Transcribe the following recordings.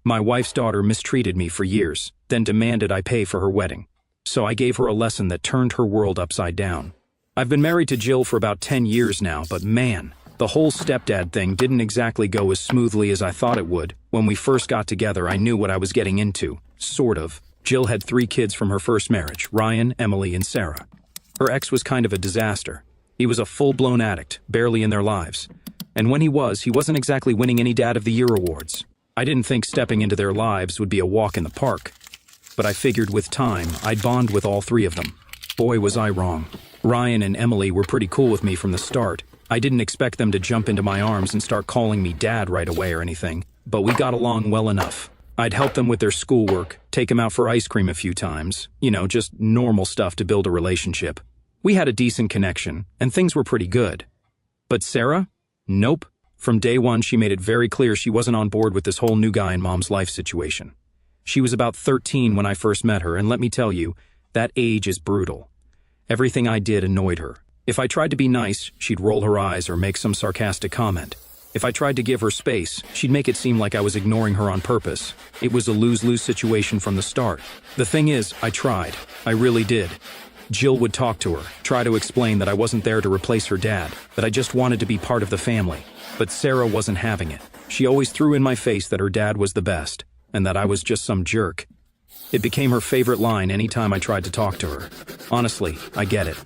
My wife's daughter mistreated me for years, then demanded I pay for her wedding. So I gave her a lesson that turned her world upside down. I've been married to Jill for about 10 years now, but man, the whole stepdad thing didn't exactly go as smoothly as I thought it would. When we first got together, I knew what I was getting into. Sort of. Jill had 3 kids from her first marriage, Ryan, Emily, and Sarah. Her ex was kind of a disaster. He was a full-blown addict, barely in their lives. And when he wasn't exactly winning any Dad of the Year awards. I didn't think stepping into their lives would be a walk in the park. But I figured with time, I'd bond with all 3 of them. Boy, was I wrong. Ryan and Emily were pretty cool with me from the start. I didn't expect them to jump into my arms and start calling me Dad right away or anything, but we got along well enough. I'd help them with their schoolwork, take them out for ice cream a few times, just normal stuff to build a relationship. We had a decent connection, and things were pretty good. But Sarah? Nope. From day one, she made it very clear she wasn't on board with this whole new guy in Mom's life situation. She was about 13 when I first met her, and let me tell you, that age is brutal. Everything I did annoyed her. If I tried to be nice, she'd roll her eyes or make some sarcastic comment. If I tried to give her space, she'd make it seem like I was ignoring her on purpose. It was a lose-lose situation from the start. The thing is, I tried. I really did. Jill would talk to her, try to explain that I wasn't there to replace her dad, that I just wanted to be part of the family. But Sarah wasn't having it. She always threw in my face that her dad was the best, and that I was just some jerk. It became her favorite line anytime I tried to talk to her. Honestly, I get it.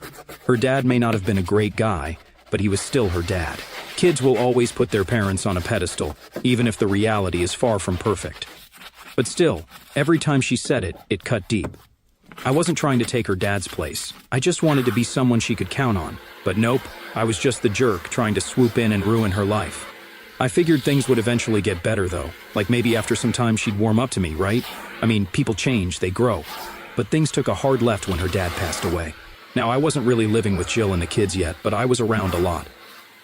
Her dad may not have been a great guy, but he was still her dad. Kids will always put their parents on a pedestal, even if the reality is far from perfect. But still, every time she said it, it cut deep. I wasn't trying to take her dad's place. I just wanted to be someone she could count on. But nope, I was just the jerk trying to swoop in and ruin her life. I figured things would eventually get better though, like maybe after some time she'd warm up to me, right? I mean, people change, they grow. But things took a hard left when her dad passed away. Now, I wasn't really living with Jill and the kids yet, but I was around a lot.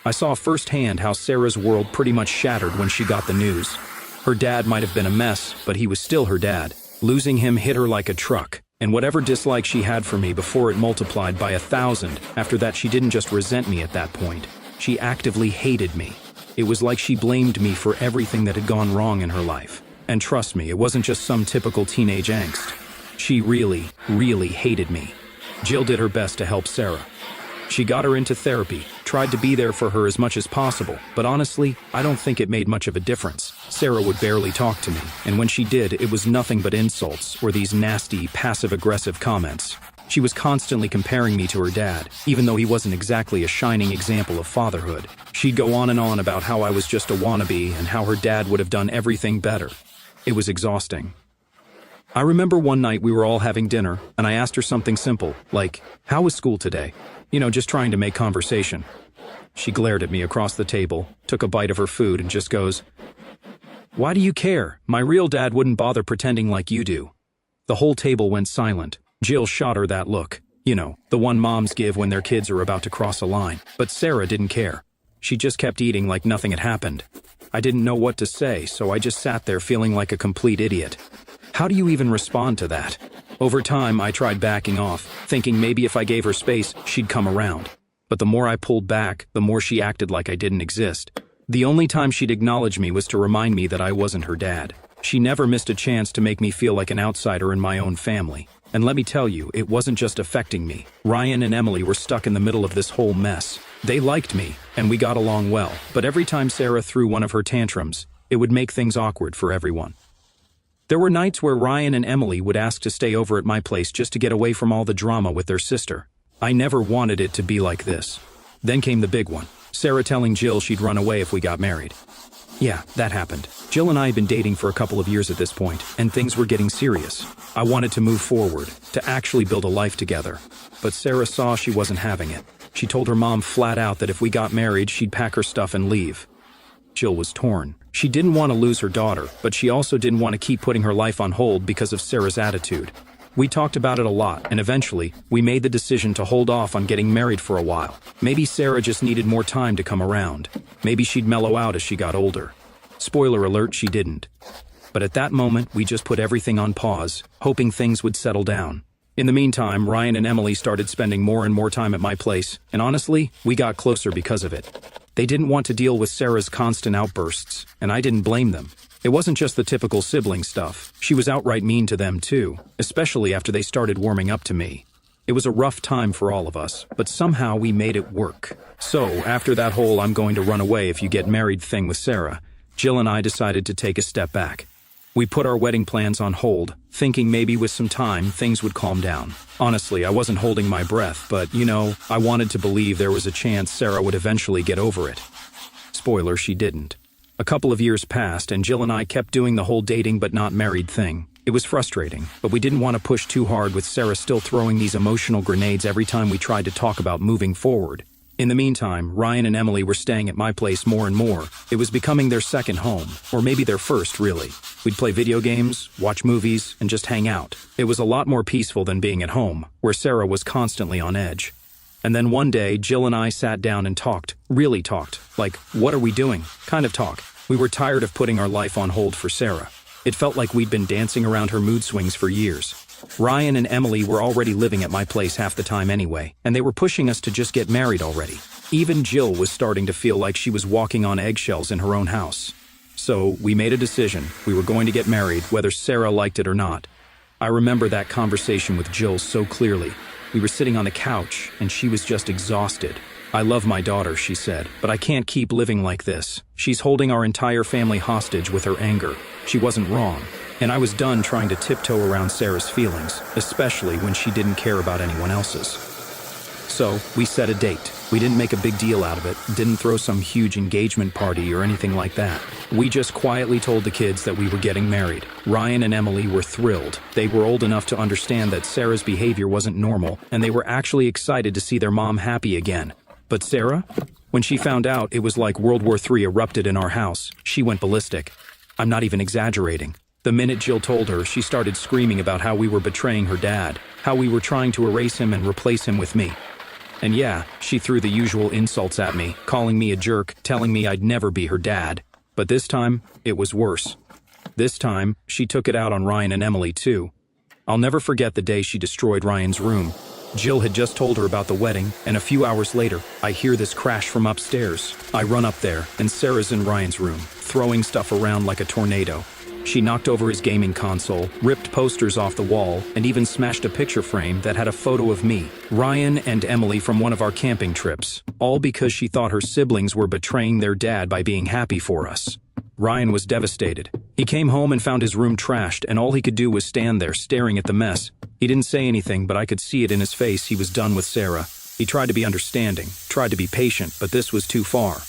I saw firsthand how Sarah's world pretty much shattered when she got the news. Her dad might have been a mess, but he was still her dad. Losing him hit her like a truck, and whatever dislike she had for me before it multiplied by 1,000, after that she didn't just resent me at that point. She actively hated me. It was like she blamed me for everything that had gone wrong in her life. And trust me, it wasn't just some typical teenage angst. She really, really hated me. Jill did her best to help Sarah. She got her into therapy, tried to be there for her as much as possible, but honestly, I don't think it made much of a difference. Sarah would barely talk to me, and when she did, it was nothing but insults or these nasty, passive-aggressive comments. She was constantly comparing me to her dad, even though he wasn't exactly a shining example of fatherhood. She'd go on and on about how I was just a wannabe and how her dad would have done everything better. It was exhausting. I remember one night we were all having dinner, and I asked her something simple, like, "How was school today?" Just trying to make conversation. She glared at me across the table, took a bite of her food, and just goes, "Why do you care? My real dad wouldn't bother pretending like you do." The whole table went silent. Jill shot her that look. The one moms give when their kids are about to cross a line. But Sarah didn't care. She just kept eating like nothing had happened. I didn't know what to say, so I just sat there feeling like a complete idiot. How do you even respond to that? Over time, I tried backing off, thinking maybe if I gave her space, she'd come around. But the more I pulled back, the more she acted like I didn't exist. The only time she'd acknowledge me was to remind me that I wasn't her dad. She never missed a chance to make me feel like an outsider in my own family. And let me tell you, it wasn't just affecting me. Ryan and Emily were stuck in the middle of this whole mess. They liked me, and we got along well. But every time Sarah threw one of her tantrums, it would make things awkward for everyone. There were nights where Ryan and Emily would ask to stay over at my place just to get away from all the drama with their sister. I never wanted it to be like this. Then came the big one. Sarah telling Jill she'd run away if we got married. Yeah, that happened. Jill and I had been dating for a couple of years at this point, and things were getting serious. I wanted to move forward, to actually build a life together. But Sarah saw she wasn't having it. She told her mom flat out that if we got married, she'd pack her stuff and leave. Jill was torn. She didn't want to lose her daughter, but she also didn't want to keep putting her life on hold because of Sarah's attitude. We talked about it a lot, and eventually, we made the decision to hold off on getting married for a while. Maybe Sarah just needed more time to come around. Maybe she'd mellow out as she got older. Spoiler alert, she didn't. But at that moment, we just put everything on pause, hoping things would settle down. In the meantime, Ryan and Emily started spending more and more time at my place, and honestly, we got closer because of it. They didn't want to deal with Sarah's constant outbursts, and I didn't blame them. It wasn't just the typical sibling stuff. She was outright mean to them too, especially after they started warming up to me. It was a rough time for all of us, but somehow we made it work. So, after that whole "I'm going to run away if you get married" thing with Sarah, Jill and I decided to take a step back. We put our wedding plans on hold, thinking maybe with some time things would calm down. Honestly, I wasn't holding my breath, but, I wanted to believe there was a chance Sarah would eventually get over it. Spoiler, she didn't. A couple of years passed, and Jill and I kept doing the whole dating but not married thing. It was frustrating, but we didn't want to push too hard with Sarah still throwing these emotional grenades every time we tried to talk about moving forward. In the meantime, Ryan and Emily were staying at my place more and more. It was becoming their second home, or maybe their first, really. We'd play video games, watch movies, and just hang out. It was a lot more peaceful than being at home, where Sarah was constantly on edge. And then one day, Jill and I sat down and talked. Really talked. Like, what are we doing? Kind of talk. We were tired of putting our life on hold for Sarah. It felt like we'd been dancing around her mood swings for years. Ryan and Emily were already living at my place half the time anyway, and they were pushing us to just get married already. Even Jill was starting to feel like she was walking on eggshells in her own house. So, we made a decision. We were going to get married, whether Sarah liked it or not. I remember that conversation with Jill so clearly. We were sitting on the couch, and she was just exhausted. "I love my daughter," she said, "but I can't keep living like this. She's holding our entire family hostage with her anger." She wasn't wrong. And I was done trying to tiptoe around Sarah's feelings, especially when she didn't care about anyone else's. So, we set a date. We didn't make a big deal out of it, didn't throw some huge engagement party or anything like that. We just quietly told the kids that we were getting married. Ryan and Emily were thrilled. They were old enough to understand that Sarah's behavior wasn't normal, and they were actually excited to see their mom happy again. But Sarah? When she found out, it was like World War III erupted in our house. She went ballistic. I'm not even exaggerating. The minute Jill told her, she started screaming about how we were betraying her dad, how we were trying to erase him and replace him with me. And yeah, she threw the usual insults at me, calling me a jerk, telling me I'd never be her dad. But this time, it was worse. This time, she took it out on Ryan and Emily too. I'll never forget the day she destroyed Ryan's room. Jill had just told her about the wedding, and a few hours later, I hear this crash from upstairs. I run up there, and Sarah's in Ryan's room, throwing stuff around like a tornado. She knocked over his gaming console, ripped posters off the wall, and even smashed a picture frame that had a photo of me, Ryan, and Emily from one of our camping trips, all because she thought her siblings were betraying their dad by being happy for us. Ryan was devastated. He came home and found his room trashed, and all he could do was stand there staring at the mess. He didn't say anything, but I could see it in his face. He was done with Sarah. He tried to be understanding, tried to be patient, but this was too far.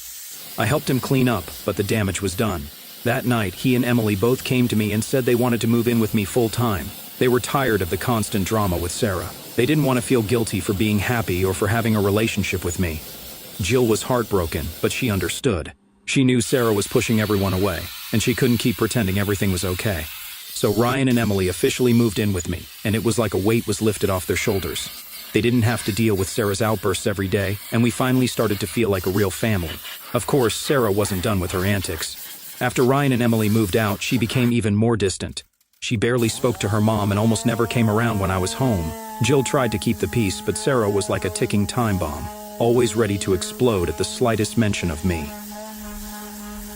I helped him clean up, but the damage was done. That night, he and Emily both came to me and said they wanted to move in with me full-time. They were tired of the constant drama with Sarah. They didn't want to feel guilty for being happy or for having a relationship with me. Jill was heartbroken, but she understood. She knew Sarah was pushing everyone away, and she couldn't keep pretending everything was okay. So Ryan and Emily officially moved in with me, and it was like a weight was lifted off their shoulders. They didn't have to deal with Sarah's outbursts every day, and we finally started to feel like a real family. Of course, Sarah wasn't done with her antics. After Ryan and Emily moved out, she became even more distant. She barely spoke to her mom and almost never came around when I was home. Jill tried to keep the peace, but Sarah was like a ticking time bomb, always ready to explode at the slightest mention of me.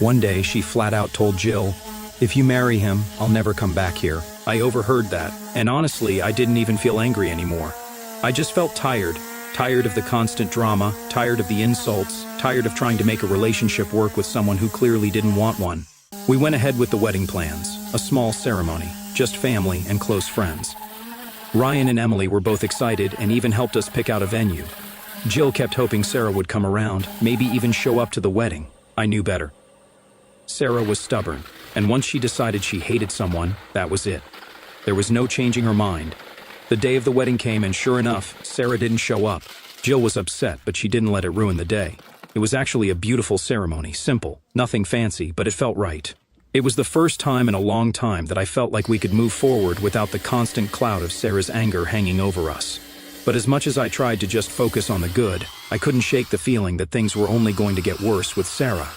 One day, she flat out told Jill, "If you marry him, I'll never come back here." I overheard that, and honestly, I didn't even feel angry anymore. I just felt tired. Tired of the constant drama, tired of the insults, tired of trying to make a relationship work with someone who clearly didn't want one. We went ahead with the wedding plans, a small ceremony, just family and close friends. Ryan and Emily were both excited and even helped us pick out a venue. Jill kept hoping Sarah would come around, maybe even show up to the wedding. I knew better. Sarah was stubborn, and once she decided she hated someone, that was it. There was no changing her mind. The day of the wedding came, and sure enough, Sarah didn't show up. Jill was upset, but she didn't let it ruin the day. It was actually a beautiful ceremony, simple, nothing fancy, but it felt right. It was the first time in a long time that I felt like we could move forward without the constant cloud of Sarah's anger hanging over us. But as much as I tried to just focus on the good, I couldn't shake the feeling that things were only going to get worse with Sarah.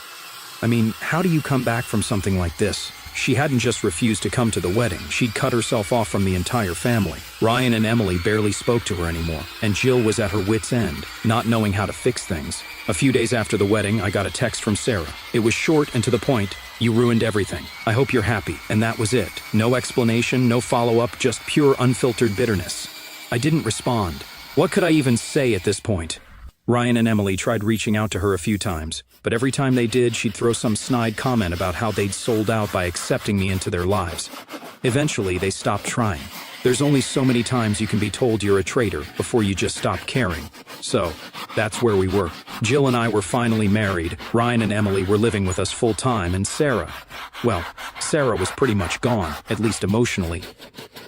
I mean, how do you come back from something like this? she hadn't just refused to come to the wedding, she'd cut herself off from the entire family. Ryan and Emily barely spoke to her anymore, and Jill was at her wit's end, not knowing how to fix things. A few days after the wedding, I got a text from Sarah. It was short and to the point. "You ruined everything. I hope you're happy." And that was it. No explanation, no follow-up, just pure unfiltered bitterness. I didn't respond. What could I even say at this point? Ryan and Emily tried reaching out to her a few times, but every time they did, she'd throw some snide comment about how they'd sold out by accepting me into their lives. Eventually, they stopped trying. There's only so many times you can be told you're a traitor before you just stop caring. So, that's where we were. Jill and I were finally married, Ryan and Emily were living with us full-time, and Sarah was pretty much gone, at least emotionally.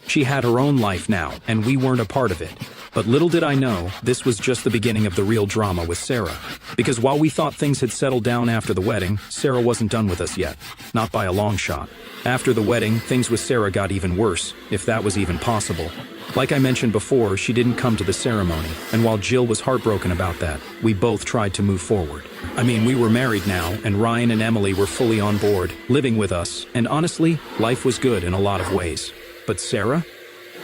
She had her own life now, and we weren't a part of it. But little did I know, this was just the beginning of the real drama with Sarah. Because while we thought things had settled down after the wedding, Sarah wasn't done with us yet. Not by a long shot. After the wedding, things with Sarah got even worse, if that was even possible. Like I mentioned before, she didn't come to the ceremony, and while Jill was heartbroken about that, we both tried to move forward. I mean, we were married now, and Ryan and Emily were fully on board, living with us, and honestly, life was good in a lot of ways. But Sarah?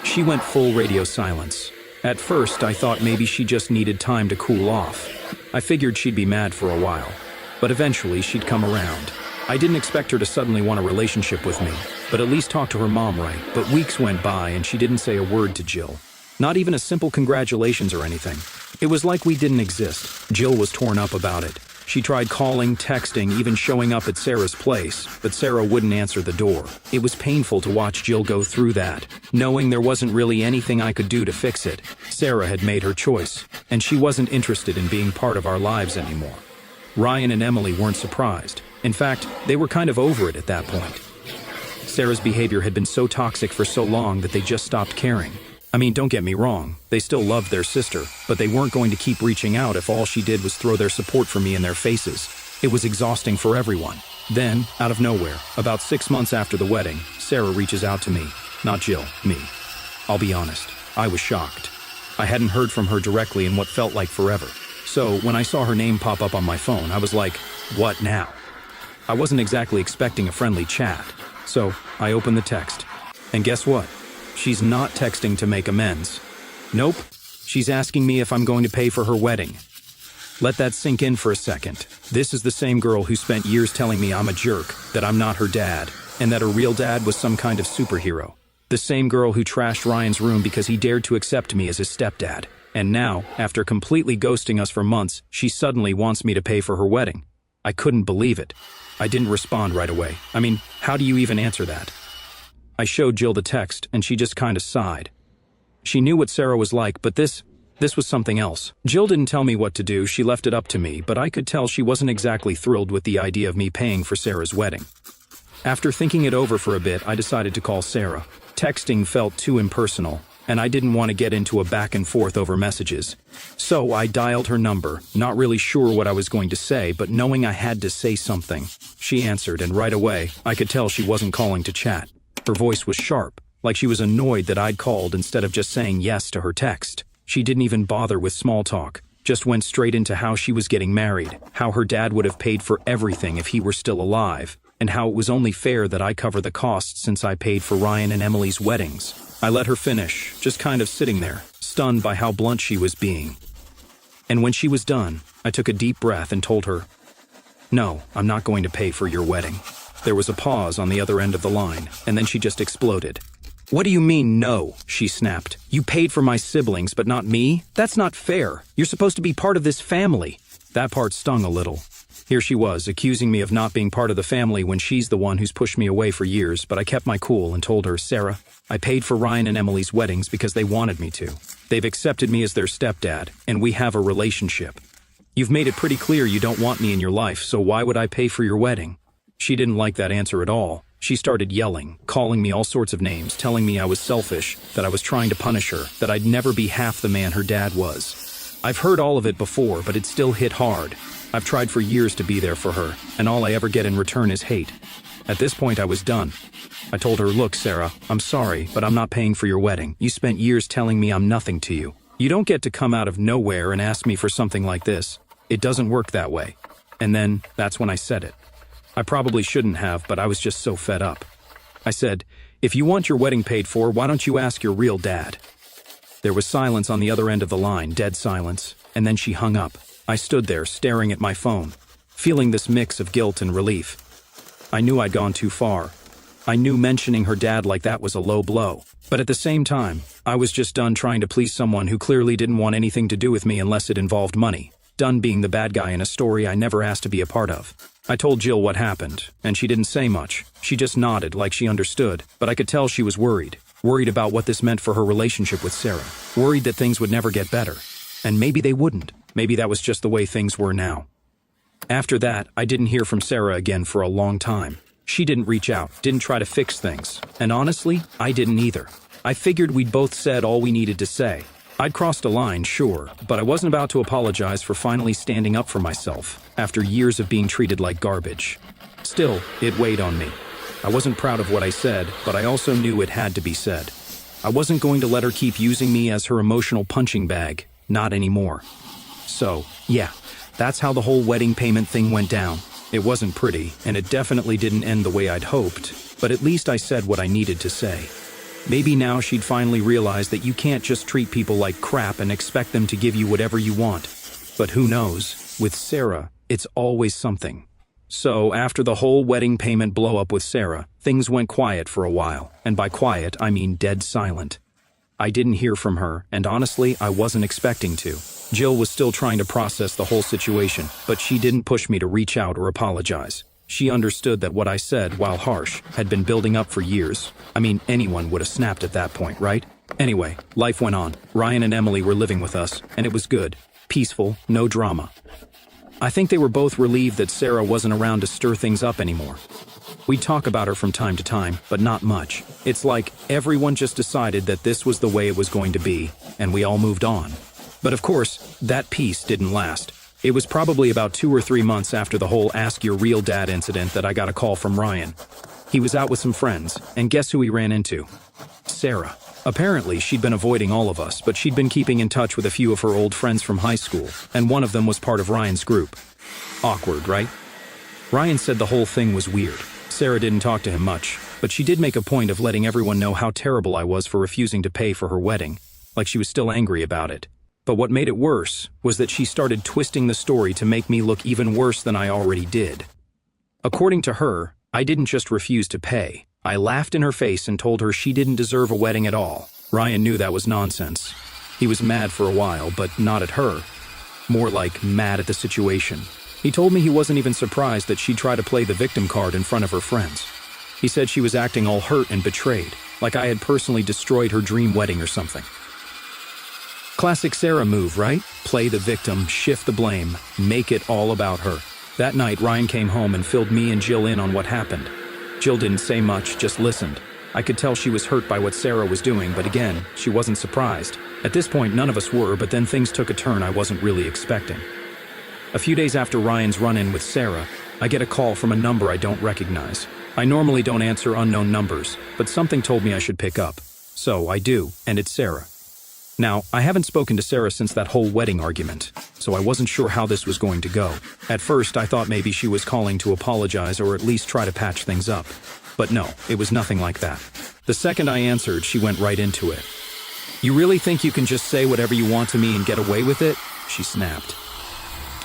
She went full radio silence. At first, I thought maybe she just needed time to cool off. I figured she'd be mad for a while, but eventually she'd come around. I didn't expect her to suddenly want a relationship with me, but at least talk to her mom right. But weeks went by and she didn't say a word to Jill. Not even a simple congratulations or anything. It was like we didn't exist. Jill was torn up about it. She tried calling, texting, even showing up at Sarah's place, but Sarah wouldn't answer the door. It was painful to watch Jill go through that, knowing there wasn't really anything I could do to fix it. Sarah had made her choice, and she wasn't interested in being part of our lives anymore. Ryan and Emily weren't surprised. In fact, they were kind of over it at that point. Sarah's behavior had been so toxic for so long that they just stopped caring. I mean, don't get me wrong, they still loved their sister, but they weren't going to keep reaching out if all she did was throw their support for me in their faces. It was exhausting for everyone. Then, out of nowhere, about 6 months after the wedding, Sarah reaches out to me. Not Jill, me. I'll be honest, I was shocked. I hadn't heard from her directly in what felt like forever. So, when I saw her name pop up on my phone, I was like, what now? I wasn't exactly expecting a friendly chat. So, I opened the text. And guess what? She's not texting to make amends. Nope, she's asking me if I'm going to pay for her wedding. Let that sink in for a second. This is the same girl who spent years telling me I'm a jerk, that I'm not her dad, and that her real dad was some kind of superhero. The same girl who trashed Ryan's room because he dared to accept me as his stepdad. And now, after completely ghosting us for months, she suddenly wants me to pay for her wedding. I couldn't believe it. I didn't respond right away. I mean, how do you even answer that? I showed Jill the text, and she just kind of sighed. She knew what Sarah was like, but this was something else. Jill didn't tell me what to do, she left it up to me, but I could tell she wasn't exactly thrilled with the idea of me paying for Sarah's wedding. After thinking it over for a bit, I decided to call Sarah. Texting felt too impersonal, and I didn't want to get into a back and forth over messages. So I dialed her number, not really sure what I was going to say, but knowing I had to say something. She answered, and right away, I could tell she wasn't calling to chat. Her voice was sharp, like she was annoyed that I'd called instead of just saying yes to her text. She didn't even bother with small talk, just went straight into how she was getting married, how her dad would have paid for everything if he were still alive, and how it was only fair that I cover the costs since I paid for Ryan and Emily's weddings. I let her finish, just kind of sitting there, stunned by how blunt she was being. And when she was done, I took a deep breath and told her, "No, I'm not going to pay for your wedding." There was a pause on the other end of the line, and then she just exploded. "What do you mean, no?" she snapped. "You paid for my siblings, but not me? That's not fair. You're supposed to be part of this family." That part stung a little. Here she was, accusing me of not being part of the family when she's the one who's pushed me away for years, but I kept my cool and told her, "Sarah, I paid for Ryan and Emily's weddings because they wanted me to. They've accepted me as their stepdad, and we have a relationship. You've made it pretty clear you don't want me in your life, so why would I pay for your wedding?" She didn't like that answer at all. She started yelling, calling me all sorts of names, telling me I was selfish, that I was trying to punish her, that I'd never be half the man her dad was. I've heard all of it before, but it still hit hard. I've tried for years to be there for her, and all I ever get in return is hate. At this point, I was done. I told her, "Look, Sarah, I'm sorry, but I'm not paying for your wedding. You spent years telling me I'm nothing to you. You don't get to come out of nowhere and ask me for something like this. It doesn't work that way." And then, that's when I said it. I probably shouldn't have, but I was just so fed up. I said, "If you want your wedding paid for, why don't you ask your real dad?" There was silence on the other end of the line, dead silence, and then she hung up. I stood there, staring at my phone, feeling this mix of guilt and relief. I knew I'd gone too far. I knew mentioning her dad like that was a low blow. But at the same time, I was just done trying to please someone who clearly didn't want anything to do with me unless it involved money. Done being the bad guy in a story I never asked to be a part of. I told Jill what happened, and she didn't say much. She just nodded like she understood, but I could tell she was worried. Worried about what this meant for her relationship with Sarah. Worried that things would never get better. And maybe they wouldn't. Maybe that was just the way things were now. After that, I didn't hear from Sarah again for a long time. She didn't reach out, didn't try to fix things. And honestly, I didn't either. I figured we'd both said all we needed to say. I'd crossed a line, sure, but I wasn't about to apologize for finally standing up for myself after years of being treated like garbage. Still, it weighed on me. I wasn't proud of what I said, but I also knew it had to be said. I wasn't going to let her keep using me as her emotional punching bag. Not anymore. So, yeah, that's how the whole wedding payment thing went down. It wasn't pretty, and it definitely didn't end the way I'd hoped, but at least I said what I needed to say. Maybe now she'd finally realize that you can't just treat people like crap and expect them to give you whatever you want. But who knows? With Sarah, it's always something. So, after the whole wedding payment blow-up with Sarah, things went quiet for a while, and by quiet, I mean dead silent. I didn't hear from her, and honestly, I wasn't expecting to. Jill was still trying to process the whole situation, but she didn't push me to reach out or apologize. She understood that what I said, while harsh, had been building up for years. I mean, anyone would have snapped at that point, right? Anyway, life went on. Ryan and Emily were living with us, and it was good. Peaceful, no drama. I think they were both relieved that Sarah wasn't around to stir things up anymore. We'd talk about her from time to time, but not much. It's like everyone just decided that this was the way it was going to be, and we all moved on. But of course, that peace didn't last. It was probably about 2 or 3 months after the whole Ask Your Real Dad incident that I got a call from Ryan. He was out with some friends, and guess who he ran into? Sarah. Apparently, she'd been avoiding all of us, but she'd been keeping in touch with a few of her old friends from high school, and one of them was part of Ryan's group. Awkward, right? Ryan said the whole thing was weird. Sarah didn't talk to him much, but she did make a point of letting everyone know how terrible I was for refusing to pay for her wedding, like she was still angry about it. But what made it worse was that she started twisting the story to make me look even worse than I already did. According to her, I didn't just refuse to pay. I laughed in her face and told her she didn't deserve a wedding at all. Ryan knew that was nonsense. He was mad for a while, but not at her. More like mad at the situation. He told me he wasn't even surprised that she'd try to play the victim card in front of her friends. He said she was acting all hurt and betrayed, like I had personally destroyed her dream wedding or something. Classic Sarah move, right? Play the victim, shift the blame, make it all about her. That night, Ryan came home and filled me and Jill in on what happened. Jill didn't say much, just listened. I could tell she was hurt by what Sarah was doing, but again, she wasn't surprised. At this point, none of us were, but then things took a turn I wasn't really expecting. A few days after Ryan's run-in with Sarah, I get a call from a number I don't recognize. I normally don't answer unknown numbers, but something told me I should pick up. So I do, and it's Sarah. Now, I haven't spoken to Sarah since that whole wedding argument, so I wasn't sure how this was going to go. At first, I thought maybe she was calling to apologize or at least try to patch things up. But no, it was nothing like that. The second I answered, she went right into it. "You really think you can just say whatever you want to me and get away with it?" she snapped.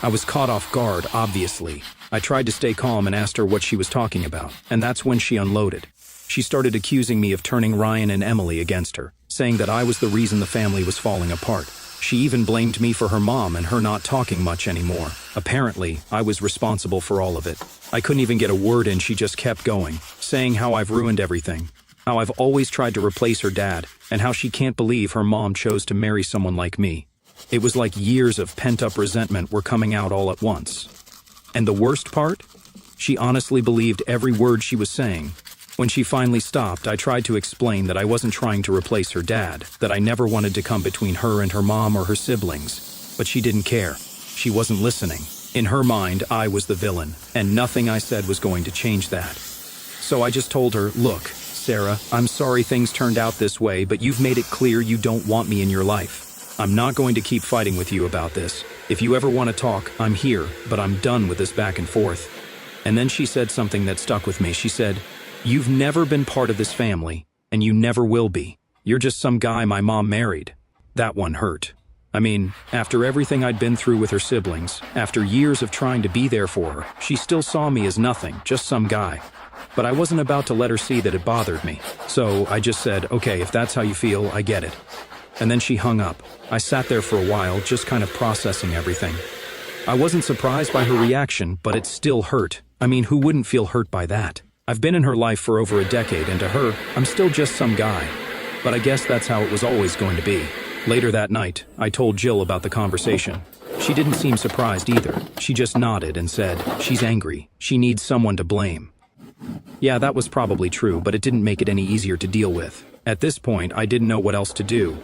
I was caught off guard, obviously. I tried to stay calm and asked her what she was talking about, and that's when she unloaded. She started accusing me of turning Ryan and Emily against her, saying that I was the reason the family was falling apart. She even blamed me for her mom and her not talking much anymore. Apparently, I was responsible for all of it. I couldn't even get a word in, she just kept going, saying how I've ruined everything, how I've always tried to replace her dad, and how she can't believe her mom chose to marry someone like me. It was like years of pent-up resentment were coming out all at once. And the worst part? She honestly believed every word she was saying. When she finally stopped, I tried to explain that I wasn't trying to replace her dad, that I never wanted to come between her and her mom or her siblings. But she didn't care. She wasn't listening. In her mind, I was the villain, and nothing I said was going to change that. So I just told her, "Look, Sarah, I'm sorry things turned out this way, but you've made it clear you don't want me in your life. I'm not going to keep fighting with you about this. If you ever want to talk, I'm here, but I'm done with this back and forth." And then she said something that stuck with me. She said, "You've never been part of this family, and you never will be. You're just some guy my mom married." That one hurt. I mean, after everything I'd been through with her siblings, after years of trying to be there for her, she still saw me as nothing, just some guy. But I wasn't about to let her see that it bothered me. So I just said, "Okay, if that's how you feel, I get it." And then she hung up. I sat there for a while, just kind of processing everything. I wasn't surprised by her reaction, but it still hurt. I mean, who wouldn't feel hurt by that? I've been in her life for over a decade, and to her, I'm still just some guy. But I guess that's how it was always going to be. Later that night, I told Jill about the conversation. She didn't seem surprised either. She just nodded and said, "She's angry. She needs someone to blame." Yeah, that was probably true, but it didn't make it any easier to deal with. At this point, I didn't know what else to do.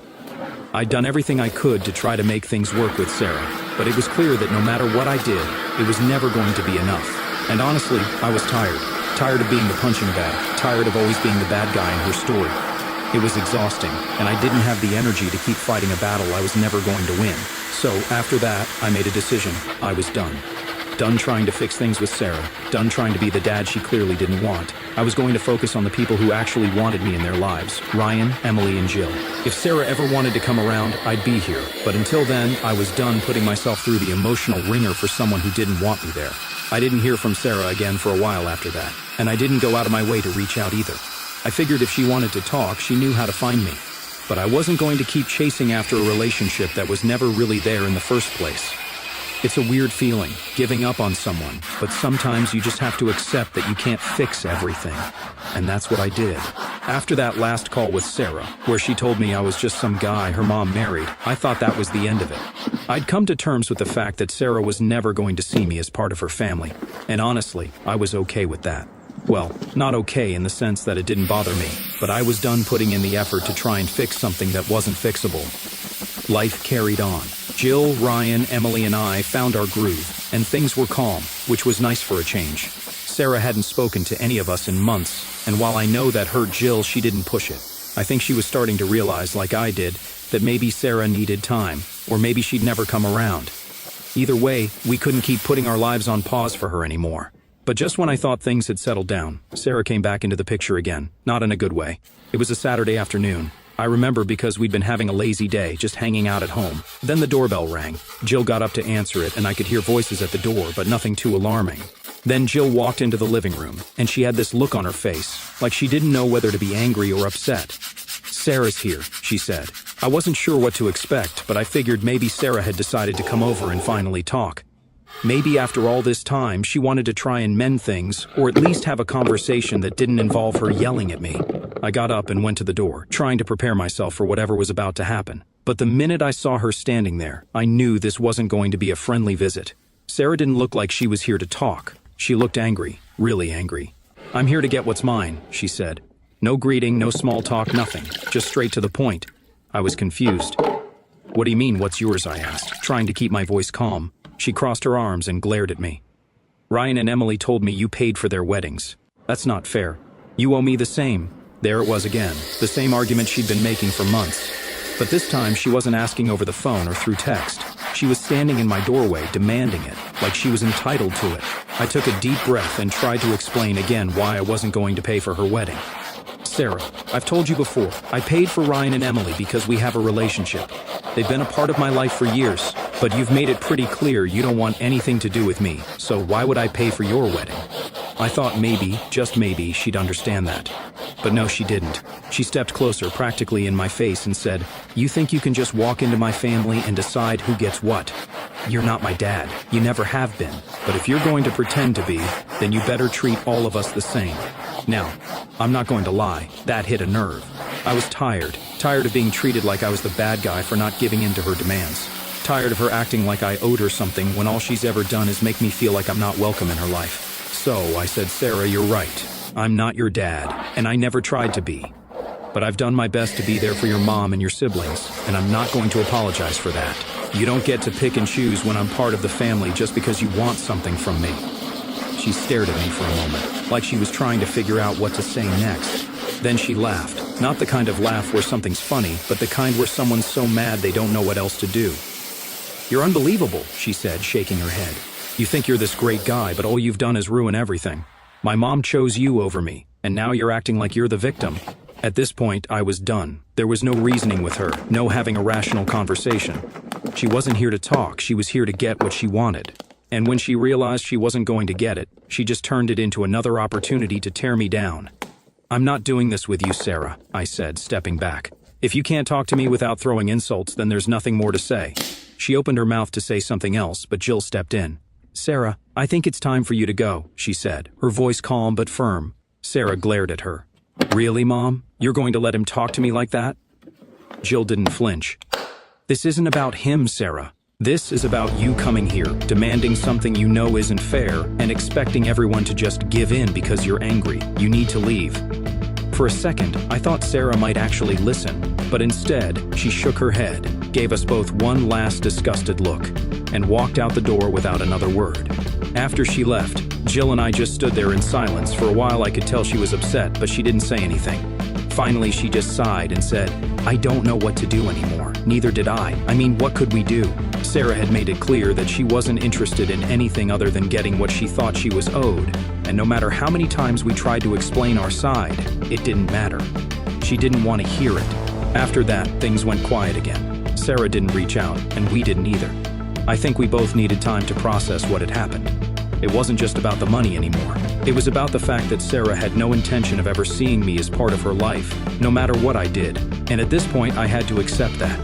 I'd done everything I could to try to make things work with Sarah, but it was clear that no matter what I did, it was never going to be enough. And honestly, I was tired. Tired of being the punching bag, tired of always being the bad guy in her story. It was exhausting, and I didn't have the energy to keep fighting a battle I was never going to win. So, after that, I made a decision. I was done. Done trying to fix things with Sarah. Done trying to be the dad she clearly didn't want. I was going to focus on the people who actually wanted me in their lives. Ryan, Emily, and Jill. If Sarah ever wanted to come around, I'd be here. But until then, I was done putting myself through the emotional ringer for someone who didn't want me there. I didn't hear from Sarah again for a while after that. And I didn't go out of my way to reach out either. I figured if she wanted to talk, she knew how to find me. But I wasn't going to keep chasing after a relationship that was never really there in the first place. It's a weird feeling, giving up on someone, but sometimes you just have to accept that you can't fix everything. And that's what I did. After that last call with Sarah, where she told me I was just some guy her mom married, I thought that was the end of it. I'd come to terms with the fact that Sarah was never going to see me as part of her family. And honestly, I was okay with that. Well, not okay in the sense that it didn't bother me, but I was done putting in the effort to try and fix something that wasn't fixable. Life carried on. Jill, Ryan, Emily, and I found our groove, and things were calm, which was nice for a change. Sarah hadn't spoken to any of us in months, and while I know that hurt Jill, she didn't push it. I think she was starting to realize, like I did, that maybe Sarah needed time, or maybe she'd never come around. Either way, we couldn't keep putting our lives on pause for her anymore. But just when I thought things had settled down, Sarah came back into the picture again, not in a good way. It was a Saturday afternoon. I remember because we'd been having a lazy day, just hanging out at home. Then the doorbell rang. Jill got up to answer it, and I could hear voices at the door, but nothing too alarming. Then Jill walked into the living room, and she had this look on her face, like she didn't know whether to be angry or upset. "Sarah's here," she said. I wasn't sure what to expect, but I figured maybe Sarah had decided to come over and finally talk. Maybe after all this time, she wanted to try and mend things, or at least have a conversation that didn't involve her yelling at me. I got up and went to the door, trying to prepare myself for whatever was about to happen. But the minute I saw her standing there, I knew this wasn't going to be a friendly visit. Sarah didn't look like she was here to talk. She looked angry, really angry. "I'm here to get what's mine," she said. No greeting, no small talk, nothing. Just straight to the point. I was confused. "What do you mean, what's yours?" I asked, trying to keep my voice calm. She crossed her arms and glared at me. "Ryan and Emily told me you paid for their weddings. That's not fair. You owe me the same." There it was again, the same argument she'd been making for months. But this time she wasn't asking over the phone or through text. She was standing in my doorway, demanding it, like she was entitled to it. I took a deep breath and tried to explain again why I wasn't going to pay for her wedding. "Sarah, I've told you before, I paid for Ryan and Emily because we have a relationship. They've been a part of my life for years, but you've made it pretty clear you don't want anything to do with me, so why would I pay for your wedding?" I thought maybe, just maybe, she'd understand that. But no, she didn't. She stepped closer, practically in my face, and said, "You think you can just walk into my family and decide who gets what? You're not my dad. You never have been. But if you're going to pretend to be, then you better treat all of us the same." Now, I'm not going to lie, that hit a nerve. I was tired of being treated like I was the bad guy for not giving in to her demands. Tired of her acting like I owed her something when all she's ever done is make me feel like I'm not welcome in her life. So I said, "Sarah, you're right. I'm not your dad, and I never tried to be. But I've done my best to be there for your mom and your siblings, and I'm not going to apologize for that. You don't get to pick and choose when I'm part of the family just because you want something from me." She stared at me for a moment, like she was trying to figure out what to say next. Then she laughed, not the kind of laugh where something's funny, but the kind where someone's so mad they don't know what else to do. "You're unbelievable," she said, shaking her head. You think you're this great guy, but all you've done is ruin everything. My mom chose you over me, and now you're acting like you're the victim." At this point, I was done. There was no reasoning with her, no having a rational conversation. She wasn't here to talk, she was here to get what she wanted. And when she realized she wasn't going to get it, she just turned it into another opportunity to tear me down. "I'm not doing this with you, Sarah," I said, stepping back. "If you can't talk to me without throwing insults, then there's nothing more to say." She opened her mouth to say something else, but Jill stepped in. "Sarah, I think it's time for you to go," she said, her voice calm but firm. Sarah glared at her. "Really, Mom? You're going to let him talk to me like that?" Jill didn't flinch. "This isn't about him, Sarah. This is about you coming here, demanding something you know isn't fair, and expecting everyone to just give in because you're angry. You need to leave." For a second, I thought Sarah might actually listen, but instead, she shook her head, gave us both one last disgusted look, and walked out the door without another word. After she left, Jill and I just stood there in silence. For a while I could tell she was upset, but she didn't say anything. Finally, she just sighed and said, "I don't know what to do anymore. Neither did I. I mean, what could we do?" Sarah had made it clear that she wasn't interested in anything other than getting what she thought she was owed, and no matter how many times we tried to explain our side, it didn't matter. She didn't want to hear it. After that, things went quiet again. Sarah didn't reach out, and we didn't either. I think we both needed time to process what had happened. It wasn't just about the money anymore. It was about the fact that Sarah had no intention of ever seeing me as part of her life, no matter what I did, and at this point I had to accept that.